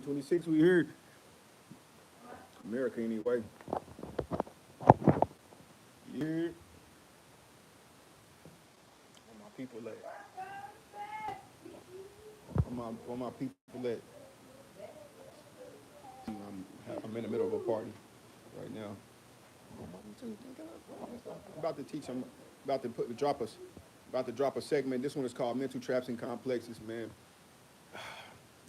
2026, we here. America, anyway. Here. Where my people at? Where my people at? I'm in the middle of a party right now. I'm about to teach. I'm about to drop a segment. This one is called Mental Traps and Complexes, man.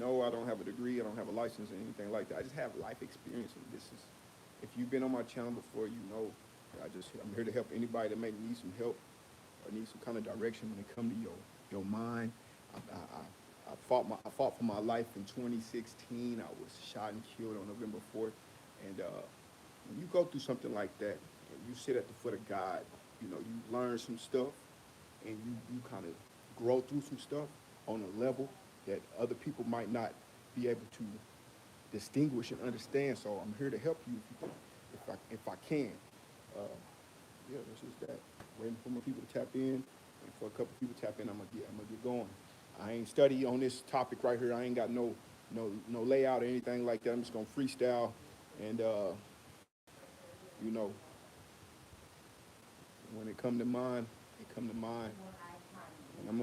No, I don't have a degree. I don't have a license or anything like that. I just have life experience, and this is. If you've been on my channel before, you know. I'm here to help anybody that may need some help or need some kind of direction when it comes to your mind. I fought for my life in 2016. I was shot and killed on November 4th, and when you go through something like that, and you sit at the foot of God, you know, you learn some stuff, and you kind of grow through some stuff on a level that other people might not be able to distinguish and understand. So I'm here to help you if I can. Yeah, that's just that. Waiting for more people to tap in, and for a couple people to tap in, I'm gonna get going. I ain't study on this topic right here. I ain't got no layout or anything like that. I'm just gonna freestyle, and you know, when it come to mind, it come to mind, and I'm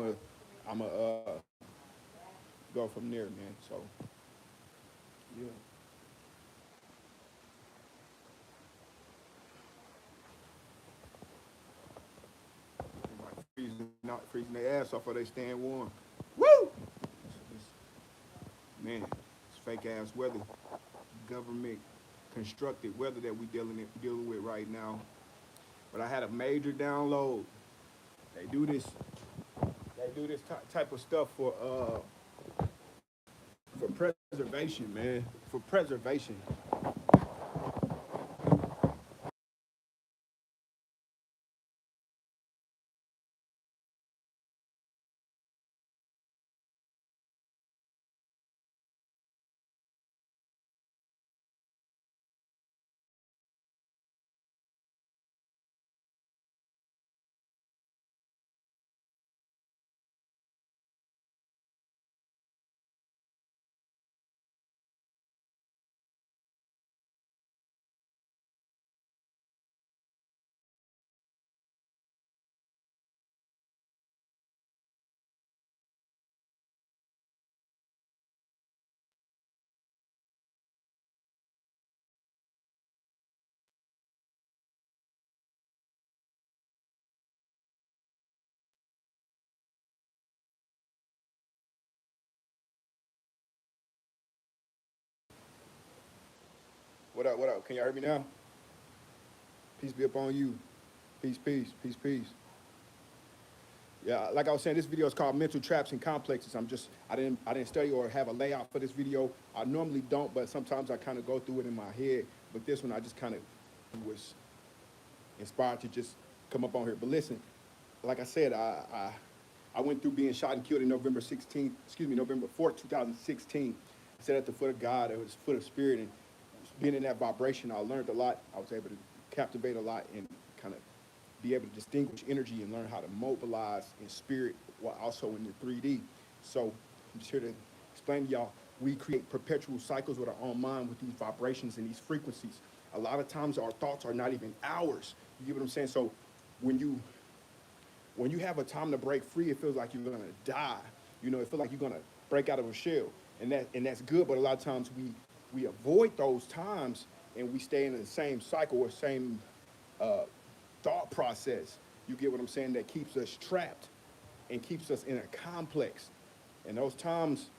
go from there, man. So yeah. Freezing their ass off or they staying warm. Woo! Man, it's fake ass weather, government constructed weather that we dealing with right now. But I had a major download. They do this. They do this type of stuff for preservation, man. For preservation. What up? What up? Can y'all hear me now? Peace be upon you. Peace. Yeah, like I was saying, this video is called Mental Traps and Complexes. I didn't study or have a layout for this video. I normally don't, but sometimes I kind of go through it in my head. But this one, I just kind of was inspired to just come up on here. But listen, like I said, I went through being shot and killed in November 4th, 2016. I sat at the foot of God, at his foot of spirit, and being in that vibration, I learned a lot. I was able to captivate a lot and kind of be able to distinguish energy and learn how to mobilize in spirit while also in the 3D. So I'm just here to explain to y'all, we create perpetual cycles with our own mind with these vibrations and these frequencies. A lot of times our thoughts are not even ours. You get what I'm saying? So when you have a time to break free, it feels like you're gonna die. You know, it feels like you're gonna break out of a shell. And that's good, but a lot of times we avoid those times and we stay in the same cycle or same uh, thought process. You get what I'm saying? That keeps us trapped and keeps us in a complex. And those times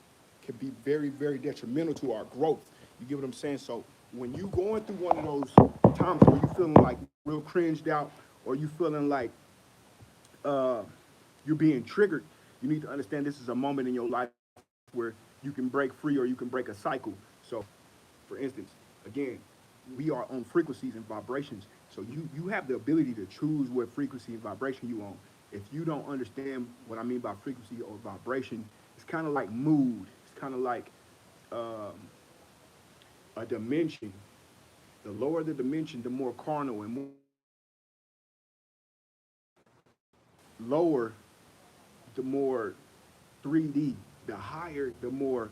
can be very, very detrimental to our growth. You get what I'm saying? So when you going through one of those times where you feeling like real cringed out or you feeling like uh, you're being triggered, you need to understand this is a moment in your life where you can break free or you can break a cycle. So, for instance, again, we are on frequencies and vibrations. So you have the ability to choose what frequency and vibration you on. If you don't understand what I mean by frequency or vibration, it's kind of like mood. It's kind of like um, a dimension. The lower the dimension, the more carnal and more lower, the more 3D. The higher, the more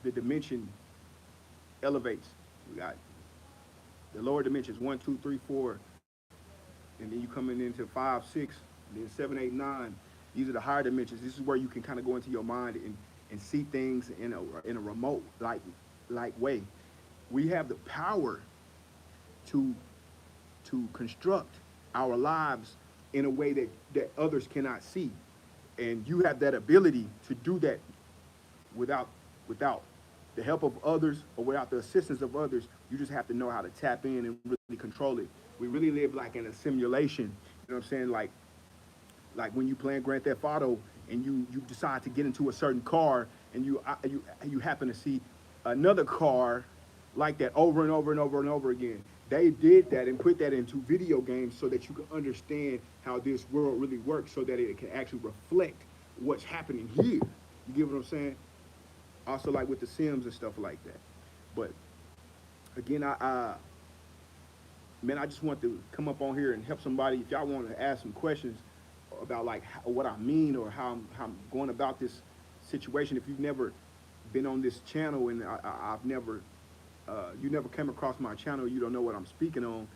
the dimension elevates. We got the lower dimensions, 1, 2, 3, 4, and then you coming into 5, 6, and then 7, 8, 9. These are the higher dimensions. This is where you can kind of go into your mind and see things in a remote like way. We have the power to construct our lives in a way that others cannot see. And you have that ability to do that without without the help of others or without the assistance of others. You just have to know how to tap in and really control it. We really live like in a simulation. You know what I'm saying? Like when you playing Grand Theft Auto and you decide to get into a certain car and you happen to see another car like that over and over and over and over again. They did that and put that into video games so that you can understand how this world really works, so that it can actually reflect what's happening here. You get what I'm saying? Also, like with the Sims and stuff like that. But again, man, I just want to come up on here and help somebody. If y'all want to ask some questions about like what I mean or how I'm going about this situation, if you've never been on this channel and I've never, you never came across my channel, you don't know what I'm speaking on,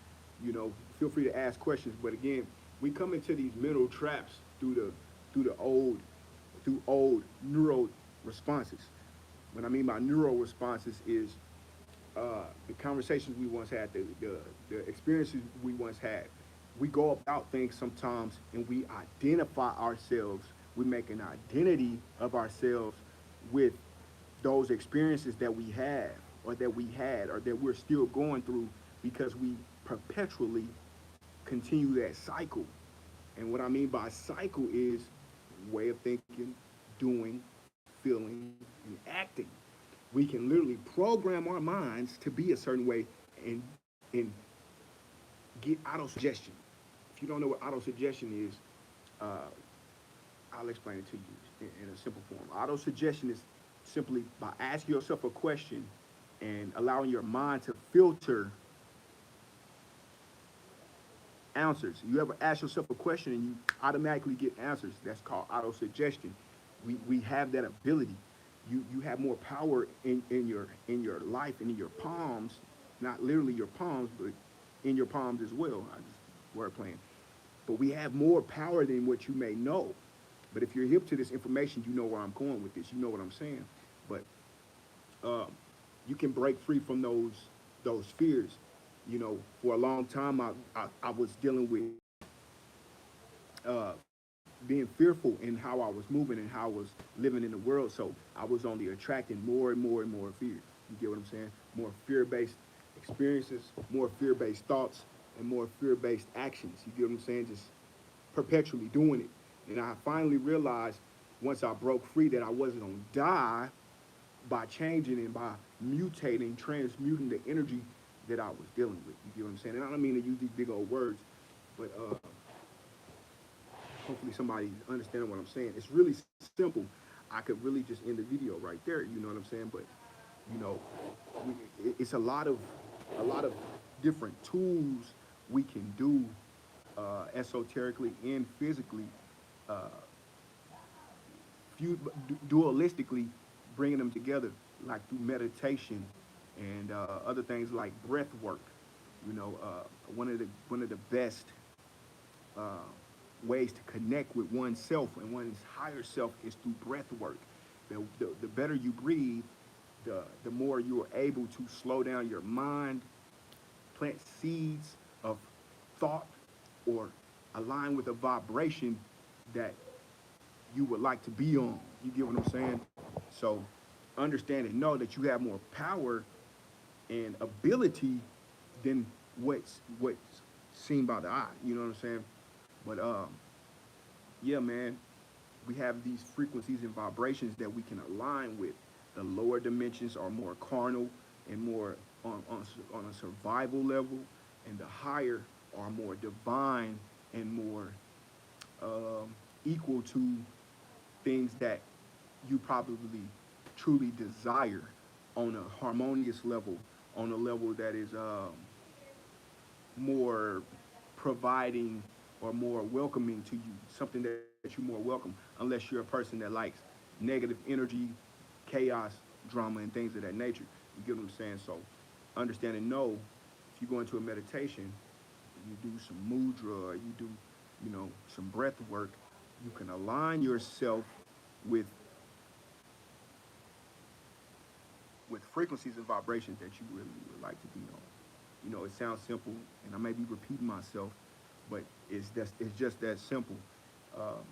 you know, feel free to ask questions. But again, we come into these mental traps through old neural responses. What I mean by neural responses is the conversations we once had, the experiences we once had. We go about things sometimes and we identify ourselves. We make an identity of ourselves with those experiences that we have or that we had or that we're still going through, because we perpetually continue that cycle. And what I mean by cycle is way of thinking, doing, feeling, and acting. We can literally program our minds to be a certain way and get auto suggestion. If you don't know what auto suggestion is, I'll explain it to you in a simple form. Auto suggestion is simply by asking yourself a question and allowing your mind to filter answers. You ever ask yourself a question and you automatically get answers? That's called auto suggestion. We have that ability. You have more power in your life and in your palms, not literally your palms, but in your palms as well. I just word playing. But we have more power than what you may know. But if you're hip to this information, you know where I'm going with this. You know what I'm saying. But you can break free from those fears. You know, for a long time, I was dealing with being fearful in how I was moving and how I was living in the world. So I was only attracting more and more and more fear. You get what I'm saying? More fear-based experiences, more fear-based thoughts, and more fear-based actions. You get what I'm saying? Just perpetually doing it. And I finally realized once I broke free that I wasn't going to die by changing and by mutating, transmuting the energy that I was dealing with. You get what I'm saying? And I don't mean to use these big old words, but hopefully somebody understands what I'm saying. It's really simple. I could really just end the video right there. You know what I'm saying? But you know, it's a lot of different tools we can do esoterically and physically, uh, dualistically, bringing them together, like through meditation and other things like breath work. You know, one of the best uh, ways to connect with oneself and one's higher self is through breath work. The better you breathe, the more you are able to slow down your mind, plant seeds of thought, or align with a vibration that you would like to be on. You get what I'm saying? So understand and know that you have more power and ability than what's seen by the eye. You know what I'm saying? But yeah, man, we have these frequencies and vibrations that we can align with. The lower dimensions are more carnal and more on a survival level, and the higher are more divine and more equal to things that you probably truly desire on a harmonious level, on a level that is more providing or more welcoming to you, something that you're more welcome, unless you're a person that likes negative energy, chaos, drama, and things of that nature. You get what I'm saying? So understand and know if you go into a meditation, you do some mudra, or you do, some breath work, you can align yourself with frequencies and vibrations that you really would like to be on. It sounds simple, and I may be repeating myself, but it's just that simple. Um,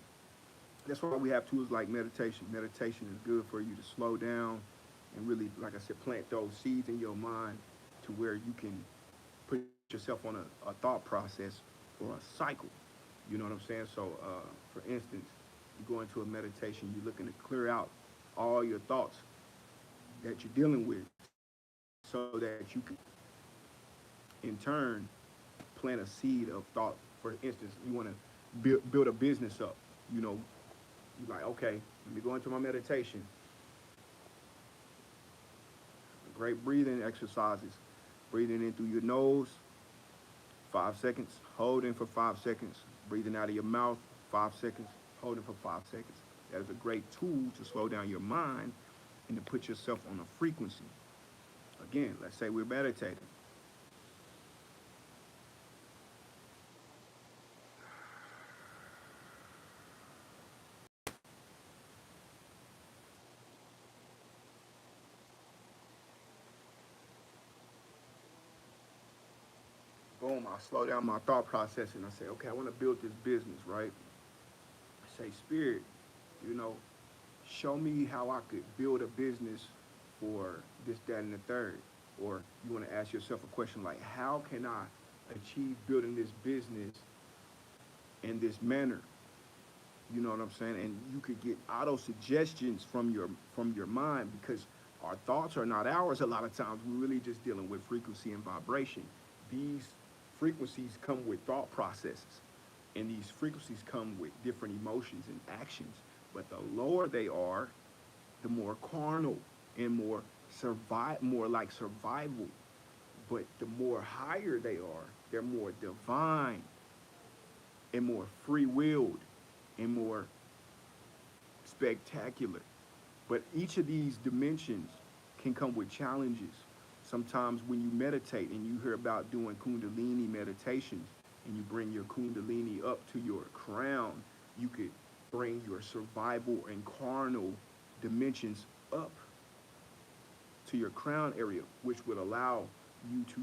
that's why we have tools like meditation. Meditation is good for you to slow down and really, like I said, plant those seeds in your mind to where you can put yourself on a thought process or a cycle. You know what I'm saying? So, for instance, you go into a meditation, you're looking to clear out all your thoughts that you're dealing with so that you can, in turn, plant a seed of thought. For instance, you want to build a business up. You're like, okay, let me go into my meditation. Great breathing exercises. Breathing in through your nose, 5 seconds. Holding for 5 seconds. Breathing out of your mouth, 5 seconds. Holding for 5 seconds. That is a great tool to slow down your mind and to put yourself on a frequency. Again, let's say we're meditating. Boom, I slow down my thought process and I say, okay, I want to build this business, right? I say, Spirit, you know, show me how I could build a business for this, that, and the third. Or you want to ask yourself a question like, how can I achieve building this business in this manner? You know what I'm saying? And you could get auto suggestions from your mind, because our thoughts are not ours. A lot of times we're really just dealing with frequency and vibration. These frequencies come with thought processes, and these frequencies come with different emotions and actions. But the lower they are, the more carnal and more like survival. But the more higher they are, they're more divine and more free-willed and more spectacular. But each of these dimensions can come with challenges. Sometimes when you meditate and you hear about doing Kundalini meditations and you bring your Kundalini up to your crown, you could bring your survival and carnal dimensions up to your crown area, which would allow you to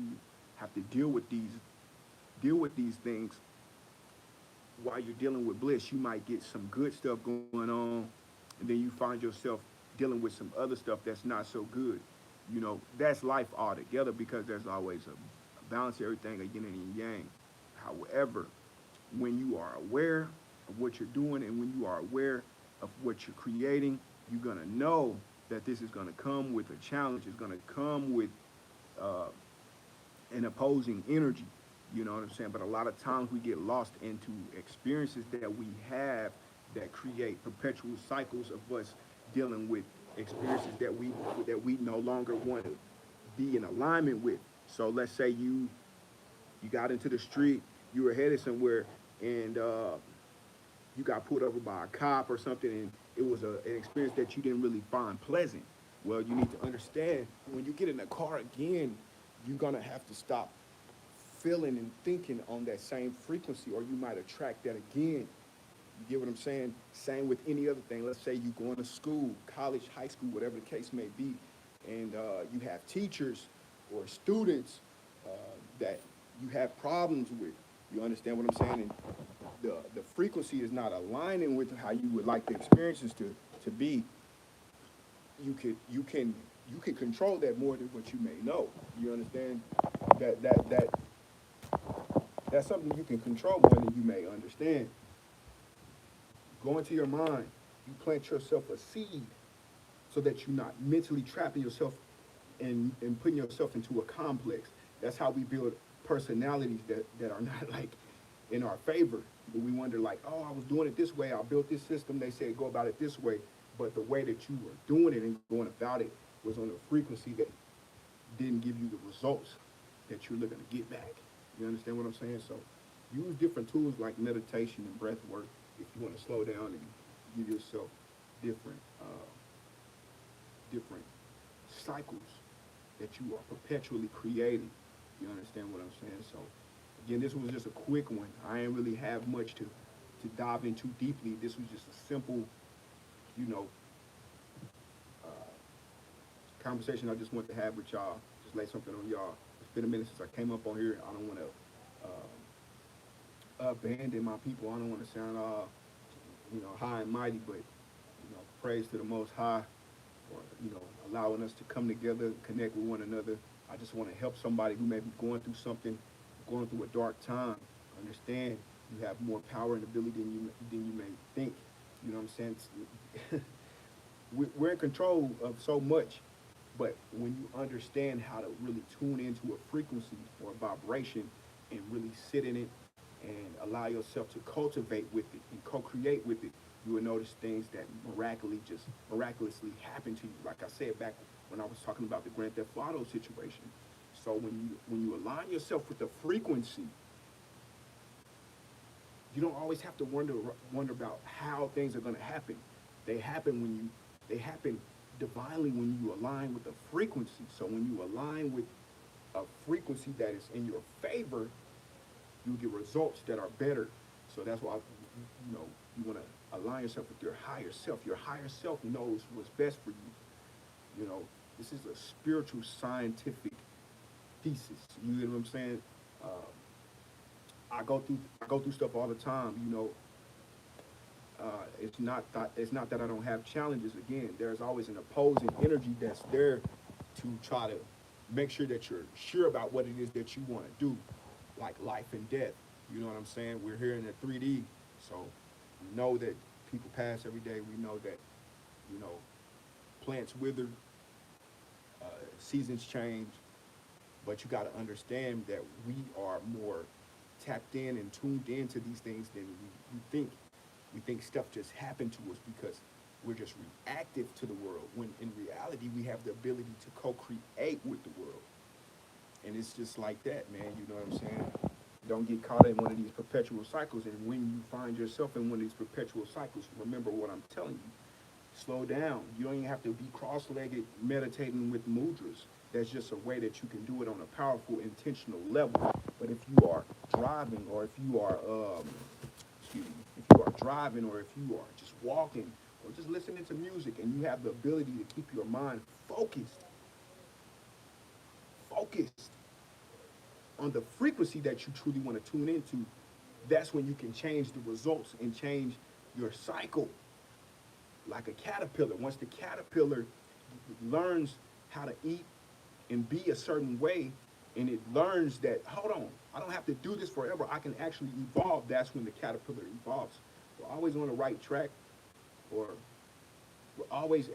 have to deal with these things while you're dealing with bliss. You might get some good stuff going on, and then you find yourself dealing with some other stuff that's not so good. That's life altogether, because there's always a balance of everything, a yin and a yang. However, when you are aware of what you're doing and when you are aware of what you're creating, you're going to know that this is going to come with a challenge. It's going to come with uh, an opposing energy. You know what I'm saying? But a lot of times we get lost into experiences that we have that create perpetual cycles of us dealing with experiences that we no longer want to be in alignment with. So let's say you got into the street, you were headed somewhere, and you got pulled over by a cop or something, and it was an experience that you didn't really find pleasant. Well, you need to understand, when you get in the car again, you're gonna have to stop feeling and thinking on that same frequency, or you might attract that again. You get what I'm saying? Same with any other thing. Let's say you're going to school, college, high school, whatever the case may be, and you have teachers or students that you have problems with. You understand what I'm saying? And the frequency is not aligning with how you would like the experiences to be. You can control that more than what you may know. You understand? That's something you can control more than you may understand. Go into your mind. You plant yourself a seed so that you're not mentally trapping yourself and putting yourself into a complex. That's how we build personalities that are not like in our favor. But we wonder like, oh, I was doing it this way. I built this system. They said go about it this way. But the way that you were doing it and going about it was on a frequency that didn't give you the results that you're looking to get back. You understand what I'm saying? So use different tools like meditation and breath work if you want to slow down and give yourself different different cycles that you are perpetually creating. You understand what I'm saying? So, again, this was just a quick one. I ain't really have much to dive into deeply. This was just a simple, you know, uh, conversation I just want to have with y'all. Just lay something on y'all. It's been a minute since I came up on here. I don't want to abandon my people. I don't want to sound high and mighty, but praise to the Most High for allowing us to come together, connect with one another. I just want to help somebody who may be going through something, going through a dark time. Understand you have more power and ability than you may think. You know what I'm saying? We're in control of so much, but when you understand how to really tune into a frequency or a vibration and really sit in it and allow yourself to cultivate with it and co-create with it, you will notice things that miraculously happen to you. Like I said back when I was talking about the Grand Theft Auto situation. So when you align yourself with the frequency, you don't always have to wonder about how things are going to happen. They happen divinely when you align with the frequency. So when you align with a frequency that is in your favor, you get results that are better. So that's why you want to align yourself with your higher self. Your higher self knows what's best for you. This is a spiritual scientific thesis. You get what I'm saying? I go through stuff all the time. It's not that I don't have challenges. Again, there's always an opposing energy that's there to try to make sure that you're sure about what it is that you want to do, like life and death. You know what I'm saying? We're here in the 3D, so we know that people pass every day. We know that you know plants wither, seasons change, but you got to understand that we are more tapped in and tuned into these things than we think. We think stuff just happened to us because we're just reactive to the world, when in reality we have the ability to co-create with the world. And it's just like that, man. You know what I'm saying? Don't get caught in one of these perpetual cycles. And when you find yourself in one of these perpetual cycles, remember what I'm telling you. Slow down. You don't even have to be cross-legged meditating with mudras. That's just a way that you can do it on a powerful, intentional level. But if you are driving, or if you are, if you are driving, or if you are just walking, or just listening to music, and you have the ability to keep your mind focused on the frequency that you truly want to tune into, that's when you can change the results and change your cycle. Like a caterpillar. Once the caterpillar learns how to eat and be a certain way, and it learns that, hold on, I don't have to do this forever, I can actually evolve, that's when the caterpillar evolves. We're always on the right track, or we're always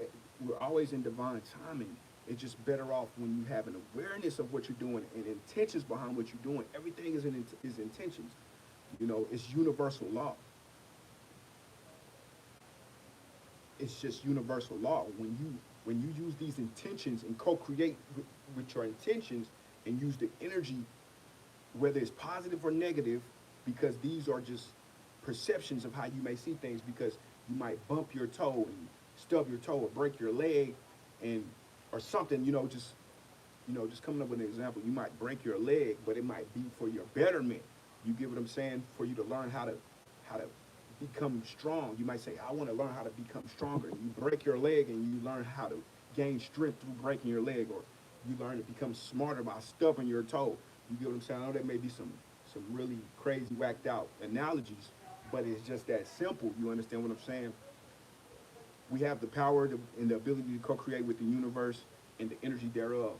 we're always in divine timing. It's just better off when you have an awareness of what you're doing and intentions behind what you're doing. Everything is intentions. It's universal law. It's just universal law. When you use these intentions and co-create with your intentions and use the energy, whether it's positive or negative, because these are just perceptions of how you may see things, because you might bump your toe and stub your toe or break your leg, and or something, just coming up with an example. You might break your leg, but it might be for your betterment. You get what I'm saying? For you to learn how to become strong. You might say, I want to learn how to become stronger. You break your leg and you learn how to gain strength through breaking your leg, or you learn to become smarter by stubbing your toe. You get what I'm saying? I know that may be some really crazy, whacked out analogies, but it's just that simple. You understand what I'm saying? We have the power and the ability to co-create with the universe and the energy thereof.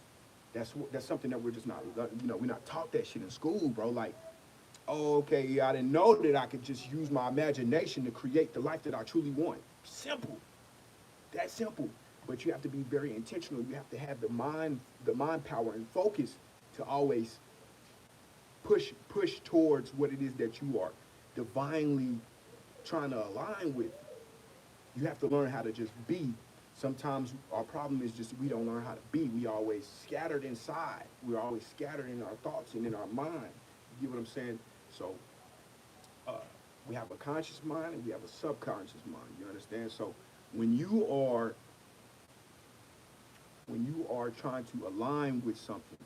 That's something that we're just not, we're not taught that shit in school, bro. Like, oh, okay, yeah, I didn't know that I could just use my imagination to create the life that I truly want. Simple. That's simple. But you have to be very intentional. You have to have the mind power and focus to always push towards what it is that you are divinely trying to align with. You have to learn how to just be. Sometimes our problem is just we don't learn how to be. We always scattered inside. We're always scattered in our thoughts and in our mind. You get what I'm saying? So uh, we have a conscious mind and we have a subconscious mind. You understand? So when you are when you are trying to align with something,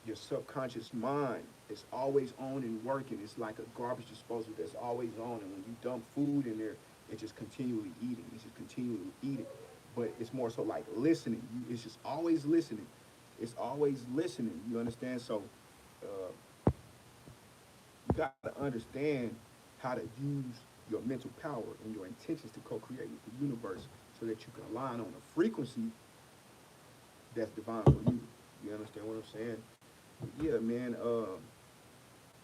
your subconscious mind is always on and working. It's like a garbage disposal that's always on, and when you dump food in there, it's just continually eating. It's just continually eating. But it's more so like listening. It's just always listening. It's always listening. You understand? So you got to understand how to use your mental power and your intentions to co-create with the universe so that you can align on a frequency that's divine for you. You understand what I'm saying? Yeah, man.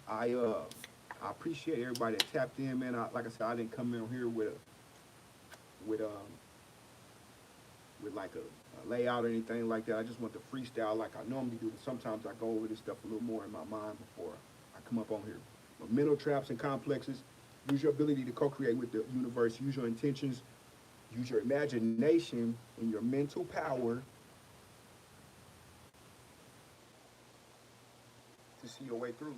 I uh, I appreciate everybody that tapped in, man. Like I said, I didn't come in here with with like a layout or anything like that. I just want to freestyle like I normally do. But sometimes I go over this stuff a little more in my mind before I come up on here. But mental traps and complexes. Use your ability to co-create with the universe. Use your intentions. Use your imagination and your mental power to see your way through.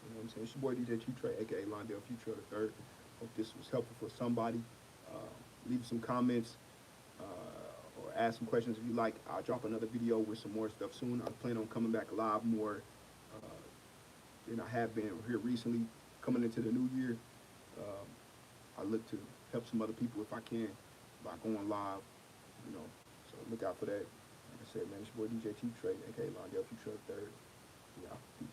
You know what I'm saying? It's your boy DJ Chiefdom, aka Londale Future the Third. Hope this was helpful for somebody. Leave some comments or ask some questions if you like. I'll drop another video with some more stuff soon. I plan on coming back live more than I have been here recently. Coming into the new year, I look to help some other people if I can by going live. You know, so look out for that. Like I said, man, it's your boy DJ Chiefdom, aka Londale Future the Third. Yeah.